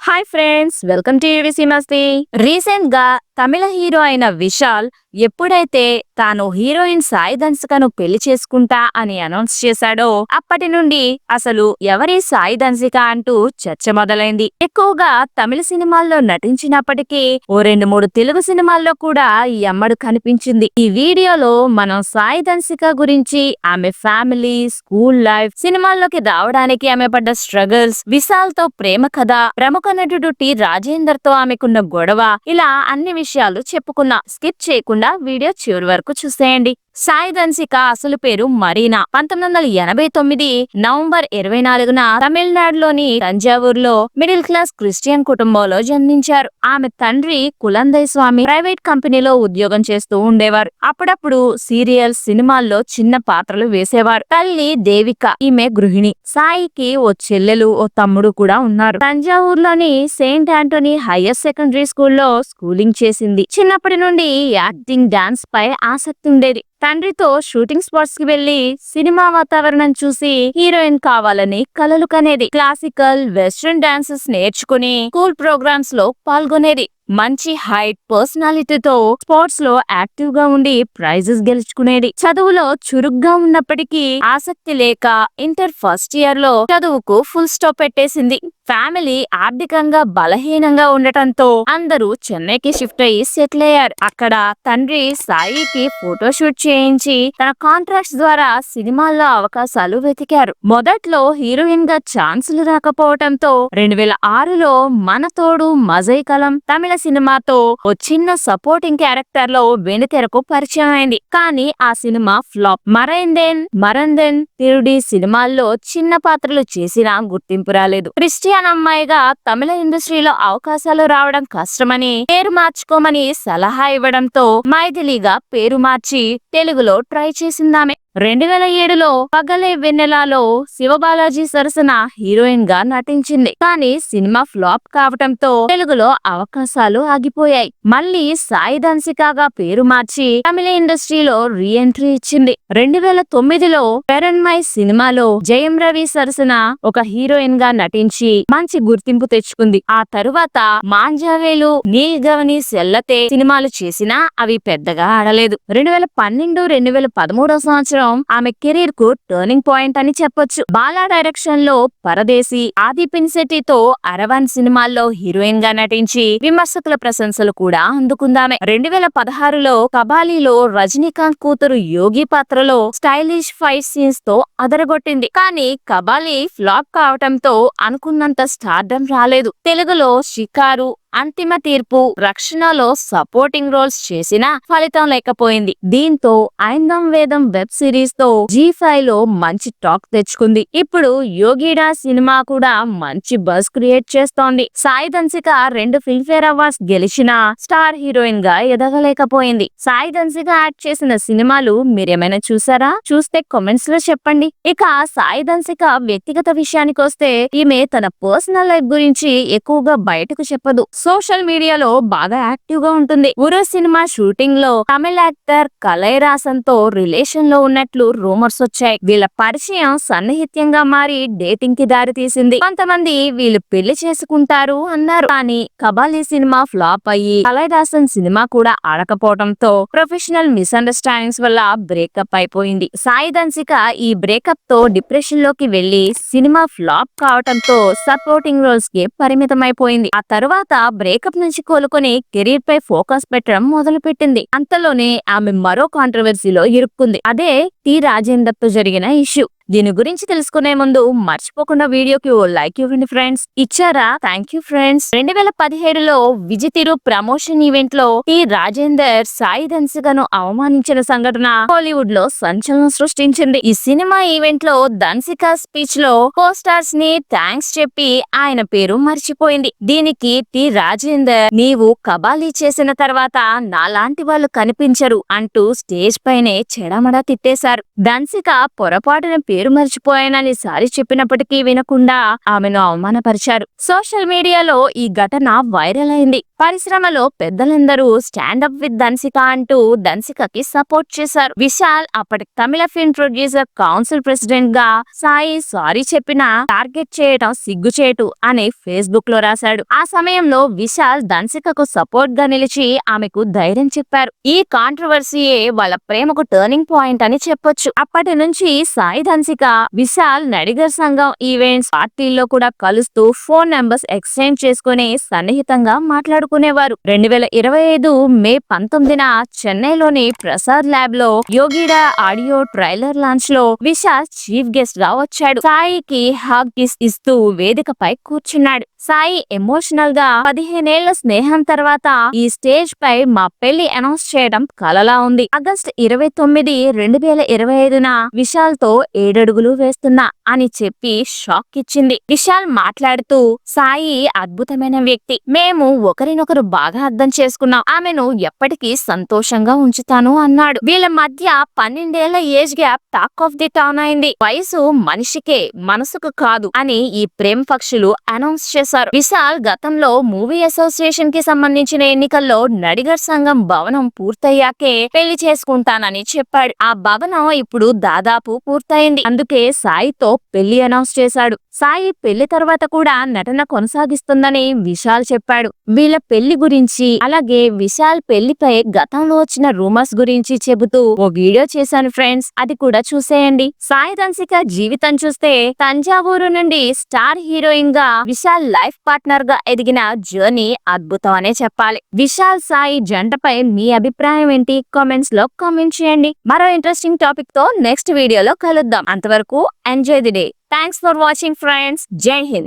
Hi friends, welcome to UVC Masti. Recent గా తమిళ hero అయిన విశాల్ ఎప్పుడైతే తాను హీరోయిన్ సాయి ధన్సికను పెళ్లి చేసుకుంటా అని అనౌన్స్ చేశాడో అప్పటి నుండి అసలు ఎవరి సాయి ధన్సిక అంటూ చర్చ మొదలైంది. ఎక్కువగా తమిళ సినిమాల్లో నటించినప్పటికీ ఓ 2-3 తెలుగు సినిమాల్లో కూడా ఈ అమ్మడు కనిపించింది. ఈ వీడియోలో మనం సాయి ధన్సిక గురించి, ఆమె ఫ్యామిలీ, స్కూల్ లైఫ్, సినిమాల్లోకి రావడానికి ఆమె పడ్డ స్ట్రగుల్స్, విశాల్ తో ప్రేమ కథ, ప్రముఖ నటుడు టి రాజేందర్ తో ఆమెకున్న గొడవ, ఇలా అన్ని విషయాలు చెప్పుకున్నా. స్కిప్ చేయకుండా వీడియో చివరి వరకు చూసేయండి. సాయి ధన్సిక అసలు పేరు మరీనా. 1989 నవంబర్ 24న తమిళనాడులోని తంజావూరులో మిడిల్ క్లాస్ క్రిస్టియన్ కుటుంబంలో జన్మించారు. ఆమె తండ్రి కులందై స్వామి ప్రైవేట్ కంపెనీలో ఉద్యోగం చేస్తూ ఉండేవారు. అప్పుడప్పుడు సీరియల్స్, సినిమాల్లో చిన్న పాత్రలు వేసేవారు. తల్లి దేవిక, ఈమె గృహిణి. సాయికి ఓ చెల్లెలు, ఓ తమ్ముడు కూడా ఉన్నారు. తంజావూరులోని సెయింట్ ఆంటోనీ హైయర్ సెకండరీ స్కూల్లో స్కూలింగ్ చేసింది. చిన్నప్పటి నుండి యాక్టింగ్, డాన్స్ పై ఆసక్తి ఉండేది. తండ్రితో షూటింగ్ స్పాట్స్ కి వెళ్లి సినిమా వాతావరణం చూసి హీరోయిన్ కావాలని కలలు కనేది. క్లాసికల్, వెస్ట్రన్ డాన్సెస్ నేర్చుకుని స్కూల్ ప్రోగ్రామ్స్ లో పాల్గొనేది. మంచి హైట్, పర్సనాలిటీతో స్పోర్ట్స్ లో యాక్టివ్ గా ఉండి ప్రైజెస్ గెలుచుకునేది. చదువులో చురుగ్గా ఉన్నప్పటికీ ఆసక్తి లేక ఇంటర్ ఫస్ట్ ఇయర్ లో చదువుకు ఫుల్ స్టాప్ పెట్టేసింది. ఫ్యామిలీ ఆర్థికంగా బలహీనంగా ఉండటంతో అందరూ చెన్నైకి షిఫ్ట్ అయ్యి సెటిల్ అయ్యారు. అక్కడ తండ్రి సాయికి ఫోటోషూట్ చేయించి తన కాంట్రాక్ట్స్ ద్వారా సినిమాల్లో అవకాశాలు వెతికారు. మొదట్లో హీరోయిన్ గా ఛాన్సులు రాకపోవడంతో 2006లో మన తోడు మజైకలం తమిళ సినిమాతో ఓ చిన్న సపోర్టింగ్ క్యారెక్టర్ లో వెనుతెరకు పరిచయం అయింది. కానీ ఆ సినిమా ఫ్లాప్. మరందెన్ తిరుడి సినిమాల్లో చిన్న పాత్రలు చేసినా గుర్తింపు రాలేదు. క్రిస్టియన్ అమ్మాయిగా తమిళ ఇండస్ట్రీలో అవకాశాలు రావడం కష్టమని పేరు మార్చుకోమని సలహా ఇవ్వడంతో మైథిలిగా పేరు మార్చి తెలుగులో ట్రై చేసిందామె. 2007లో పగలే వెన్నెలాలో శివబాలాజీ సరసన హీరోయిన్ గా నటించింది. కానీ సినిమా ఫ్లాప్ కావటంతో తెలుగులో అవకాశాలు ఆగిపోయాయి. మళ్ళీ సాయి ధన్సికగా పేరు మార్చి తమిళ ఇండస్ట్రీలో రీ ఎంట్రీ ఇచ్చింది. 2009లో పెరన్మై సినిమాలో జయం రవి సరసన ఒక హీరోయిన్ గా నటించి మంచి గుర్తింపు తెచ్చుకుంది. ఆ తరువాత మాంజావేలు, నీల్ గవని సెల్లతే సినిమాలు చేసినా అవి పెద్దగా ఆడలేదు. 2012-2013 సంవత్సరం ఆమె కెరీర్ కు టర్నింగ్ పాయింట్ అని చెప్పొచ్చు. బాలా డైరెక్షన్ లో పరదేశి, ఆది పినిశెట్టితో అరవన్ సినిమాల్లో హీరోయిన్ గా నటించి విమర్శకుల ప్రశంసలు కూడా అందుకుందామె. 2016లో కబాలీలో రజనీకాంత్ కూతురు యోగి పాత్రలో స్టైలిష్ ఫైట్ సీన్స్ తో అదరగొట్టింది. కానీ కబాలీ ఫ్లాప్ కావటంతో అనుకున్నంత స్టార్డమ్ రాలేదు. తెలుగులో షికారు, అంతిమ తీర్పు, రక్షణలో సపోర్టింగ్ రోల్స్ చేసినా ఫలితం లేకపోయింది. దీంతో ఐందం వేదం వెబ్ సిరీస్ తో G5 లో మంచి టాక్ తెచ్చుకుంది. ఇప్పుడు యోగిడా సినిమా కూడా మంచి బజ్ క్రియేట్ చేస్తోంది. సాయి ధన్సిక 2 ఫిల్మ్ఫేర్ అవార్డ్స్ గెలిచిన స్టార్ హీరోయిన్ గా ఎదగలేకపోయింది. సాయి ధన్సిక యాక్ట్ చేసిన సినిమాలు మీరేమైనా చూసారా? చూస్తే కామెంట్స్ లో చెప్పండి. ఇక సాయి ధన్సిక వ్యక్తిగత విషయానికి వస్తే ఈమె తన పర్సనల్ లైఫ్ గురించి ఎక్కువగా బయటకు చెప్పదు. సోషల్ మీడియాలో బాగా యాక్టివ్ గా ఉంటుంది. ఉరు సినిమా షూటింగ్ లో తమిళ యాక్టర్ కలైరాసన్ తో రిలేషన్ లో ఉన్నట్లు రూమర్స్ వచ్చాయి. వీళ్ళ పరిచయం సన్నిహిత్యంగా మారి డేటింగ్ కి దారి తీసింది. కొంతమంది వీళ్ళు పెళ్లి చేసుకుంటారు అన్నారు. కానీ కబాలీ సినిమా ఫ్లాప్ అయ్యి కలైరాసన్ సినిమా కూడా ఆడకపోవడంతో ప్రొఫెషనల్ మిస్అండర్స్టాండింగ్స్ వల్ల బ్రేకప్ అయిపోయింది. సాయి ధన్సిక ఈ బ్రేకప్ తో డిప్రెషన్ లోకి వెళ్లి సినిమా ఫ్లాప్ కావడంతో సపోర్టింగ్ రోల్స్ కి పరిమితమైపోయింది. ఆ తరువాత బ్రేకప్ నుంచి కోలుకొని కెరీర్ పై ఫోకస్ పెట్టడం మొదలు పెట్టింది. అంతలోనే ఆమె మరో కాంట్రవర్సీలో ఇరుక్కుంది. అదే టి రాజేందర్ తో జరిగిన ఇష్యూ. దీని గురించి తెలుసుకునే ముందు మర్చిపోకుండా వీడియోకి ఓ లైక్ ఇవ్వండి ఫ్రెండ్స్. ఇచ్చారా? Thank you friends. 2017లో విజితిరు ప్రమోషన్ ఈవెంట్ లో టి రాజేందర్ సాయి ధన్సికను అవమానించిన సంఘటన హాలీవుడ్ లో సంచలనం సృష్టించింది. ఈ సినిమా ఈవెంట్ లో ధన్సిక స్పీచ్ లో కో స్టార్స్ ని థ్యాంక్స్ చెప్పి ఆయన పేరు మర్చిపోయింది. దీనికి టి రాజేందర్, నీవు కబాలీ చేసిన తర్వాత నాలాంటి వాళ్ళు కనిపించరు అంటూ స్టేజ్ పైనే చెడమడా తిట్టేశారు. చెప్పారు. ధన్సిక పొరపాటున పేరు మర్చిపోయానని సారీ చెప్పినప్పటికీ వినకుండా ఆమెను అవమానపరిచారు. సోషల్ మీడియాలో ఈ ఘటన వైరల్ అయింది. పరిశ్రమలో పెద్దలందరూ స్టాండప్ విత్ ధన్సిక అంటూ ధన్సికకి సపోర్ట్ చేశారు. విశాల్ అప్పటి తమిళ ఫిల్మ్ ప్రొడ్యూసర్ కౌన్సిల్ ప్రెసిడెంట్ గా సాయి సారీ చెప్పినా టార్గెట్ చేయడం సిగ్గుచేటు అని ఫేస్బుక్ లో రాశాడు. ఆ సమయంలో విశాల్ ధన్సికకు సపోర్ట్ గా నిలిచి ఆమెకు ధైర్యం చెప్పారు. ఈ కాంట్రవర్సీయే వాళ్ళ ప్రేమకు టర్నింగ్ పాయింట్ అని చెప్పొచ్చు. అప్పటి నుంచి సాయి ధన్సిక విశాల్ నడిగర్ సంఘం ఈవెంట్స్ పార్టీల్లో కూడా కలుస్తూ ఫోన్ నెంబర్స్ ఎక్స్చేంజ్ చేసుకుని సన్నిహితంగా మాట్లాడుకునేవారు. 2025 మే 19న చెన్నైలోని ప్రసాద్ ల్యాబ్ లో యోగిడా ఆడియో ట్రైలర్ లాంచ్ లో విశాల్ చీఫ్ గెస్ట్ గా వచ్చాడు. సాయికి హగ్ ఇస్తూ వేదికపై కూర్చున్నాడు. సాయి ఎమోషనల్ గా 15 ఏళ్ల స్నేహం తర్వాత ఈ స్టేజ్ పై మా పెళ్లి అనౌన్స్ చేయడం కలలా ఉంది. ఆగస్టు 29, 2025న విశాల్ తో 7 అడుగులు వేస్తున్నా అని చెప్పి షాక్ ఇచ్చింది. విశాల్ మాట్లాడుతూ సాయి అద్భుతమైన వ్యక్తి. మేము ఒకరినొకరు బాగా అర్థం చేసుకున్నాం. ఆమెను ఎప్పటికీ సంతోషంగా ఉంచుతాను అన్నాడు. వీళ్ళ మధ్య 12 ఏళ్ల age gap talk of the town అయింది. వయసు మనిషికే మనసుకు కాదు అని ఈ ప్రేమ పక్షులు అనౌన్స్ చేశారు. విశాల్ గతంలో మూవీ అసోసియేషన్ కి సంబంధించిన ఎన్నికల్లో నడిగర్ సంఘం భవనం పూర్తయ్యాకే పెళ్లి చేసుకుంటానని చెప్పాడు. ఆ భవనం ఇప్పుడు దాదాపు పూర్తయింది. అందుకే సాయితో పెళ్లి అనౌన్స్ చేశాడు. సాయి పెళ్లి తర్వాత కూడా నటన కొనసాగిస్తుందని విశాల్ చెప్పాడు. వీళ్ళ పెళ్లి గురించి అలాగే విశాల్ పెళ్లిపై గతంలో వచ్చిన రూమర్స్ గురించి చెబుతూ ఓ వీడియో చేశాను ఫ్రెండ్స్, అది కూడా చూసేయండి. సాయి ధన్సిక జీవితం చూస్తే తంజావూరు నుండి స్టార్ హీరోయిన్ గా విశాల్ లైఫ్ పార్ట్నర్ గా ఎదిగిన జర్నీ అద్భుతం అనే చెప్పాలి. విశాల్ సాయి జంటపై మీ అభిప్రాయం ఏంటి? కామెంట్స్ లో కామెంట్ చేయండి. మరో ఇంట్రెస్టింగ్ టాపిక్ తో నెక్స్ట్ వీడియోలో కలుద్దాం. అంతవరకు enjoy the day. Thanks for watching friends. జై హింద్.